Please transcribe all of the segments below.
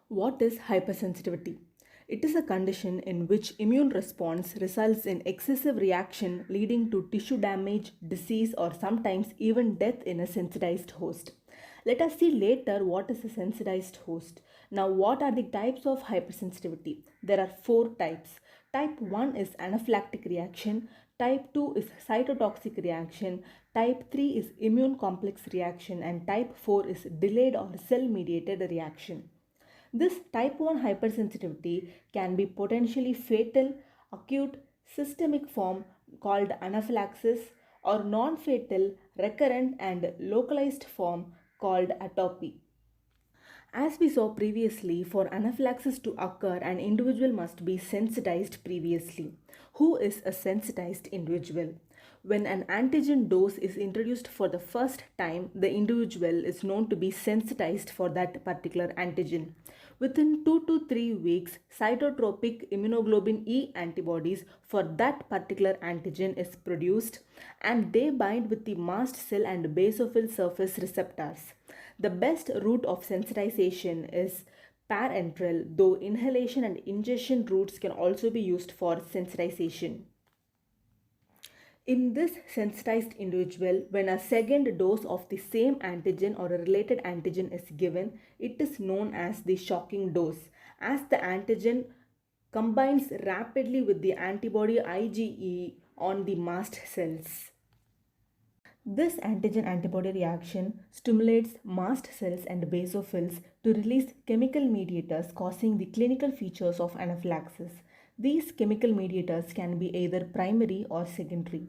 What is hypersensitivity? It is a condition in which immune response results in excessive reaction leading to tissue damage, disease, or sometimes even death in a sensitized host. Let us see later what is a sensitized host. Now, what are the types of hypersensitivity? There are four types. Type 1 is anaphylactic reaction, type 2 is cytotoxic reaction, type 3 is immune complex reaction, and type 4 is delayed or cell mediated reaction. This type 1 hypersensitivity can be potentially fatal, acute, systemic form called anaphylaxis, or non fatal, recurrent, and localized form called atopy. As we saw previously, for anaphylaxis to occur, an individual must be sensitized previously. Who is a sensitized individual? When an antigen dose is introduced for the first time, the individual is known to be sensitized for that particular antigen. Within 2 to 3 weeks, cytotropic immunoglobulin E antibodies for that particular antigen is produced and they bind with the mast cell and basophil surface receptors. The best route of sensitization is parenteral, though inhalation and ingestion routes can also be used for sensitization. In this sensitized individual, when a second dose of the same antigen or a related antigen is given, it is known as the shocking dose, as the antigen combines rapidly with the antibody IgE on the mast cells. This antigen antibody reaction stimulates mast cells and basophils to release chemical mediators causing the clinical features of anaphylaxis. These chemical mediators can be either primary or secondary.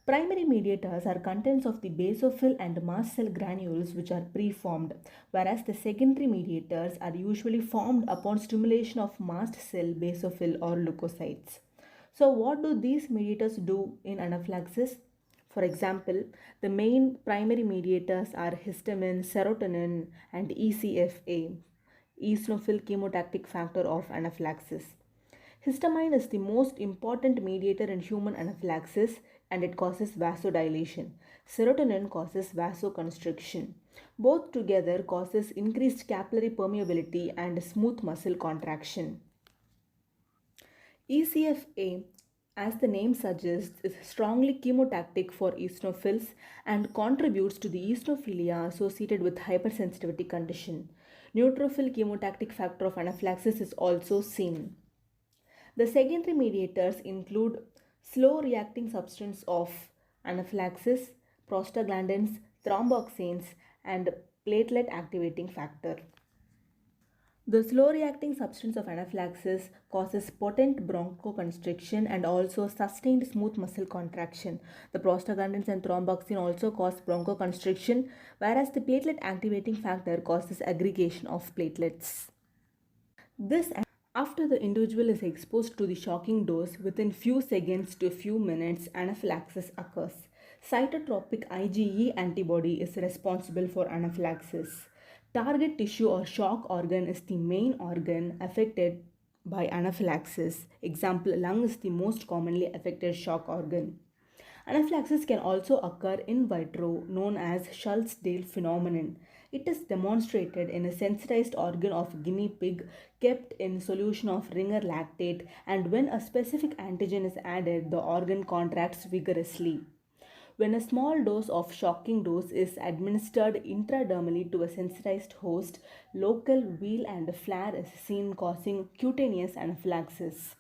Primary mediators are contents of the basophil and mast cell granules which are preformed, whereas the secondary mediators are usually formed upon stimulation of mast cell, basophil, or leukocytes. So, what do these mediators do in anaphylaxis? For example, the main primary mediators are histamine, serotonin, and ECFA, eosinophil chemotactic factor of anaphylaxis. Histamine is the most important mediator in human anaphylaxis and it causes vasodilation. Serotonin causes vasoconstriction. Both together causes increased capillary permeability and smooth muscle contraction. ECFA, as the name suggests, is strongly chemotactic for eosinophils and contributes to the eosinophilia associated with hypersensitivity condition. Neutrophil chemotactic factor of anaphylaxis is also seen. The secondary mediators include slow reacting substance of anaphylaxis, prostaglandins, thromboxanes, and platelet activating factor. The slow reacting substance of anaphylaxis causes potent bronchoconstriction and also sustained smooth muscle contraction. The prostaglandins and thromboxane also cause bronchoconstriction, whereas the platelet activating factor causes aggregation of platelets. This after the individual is exposed to the shocking dose, within few seconds to few minutes, anaphylaxis occurs. Cytotropic IgE antibody is responsible for anaphylaxis. Target tissue or shock organ is the main organ affected by anaphylaxis. Example, lung is the most commonly affected shock organ. Anaphylaxis can also occur in vitro, known as Schultz-Dale phenomenon. It is demonstrated in a sensitized organ of guinea pig kept in solution of ringer lactate, and when a specific antigen is added, the organ contracts vigorously. When a small dose of shocking dose is administered intradermally to a sensitized host, local wheal and flare is seen causing cutaneous anaphylaxis.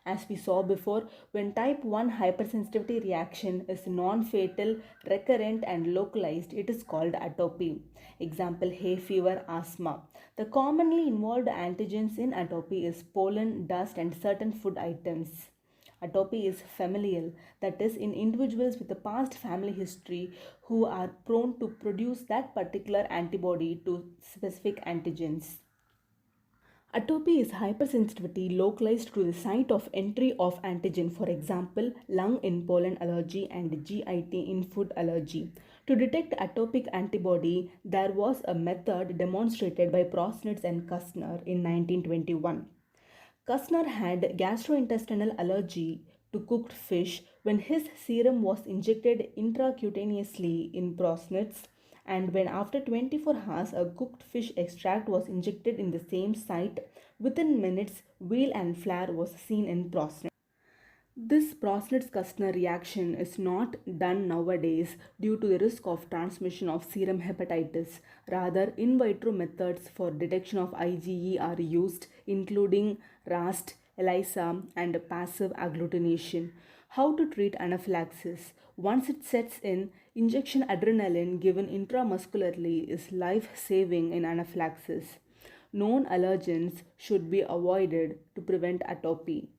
As we saw before, when type 1 hypersensitivity reaction is non-fatal, recurrent and localized, it is called atopy. Example, hay fever, asthma. The commonly involved antigens in atopy is pollen, dust and certain food items. Atopy is familial, that is, in individuals with a past family history who are prone to produce that particular antibody to specific antigens. Atopy is hypersensitivity localized to the site of entry of antigen, for example, lung in pollen allergy and GIT in food allergy. To detect atopic antibody, there was a method demonstrated by Prosnitz and Kastner in 1921. Kastner had gastrointestinal allergy to cooked fish when his serum was injected intracutaneously in Prosnitz And when after 24 hours a cooked fish extract was injected in the same site, within minutes wheal and flare was seen in prostate. This Prosnitz-Kastner reaction is not done nowadays due to the risk of transmission of serum hepatitis. Rather, in vitro methods for detection of IgE are used, including RAST, ELISA, and passive agglutination. How to treat anaphylaxis? Once it sets in, injection adrenaline given intramuscularly is life-saving in anaphylaxis. Known allergens should be avoided to prevent atopy.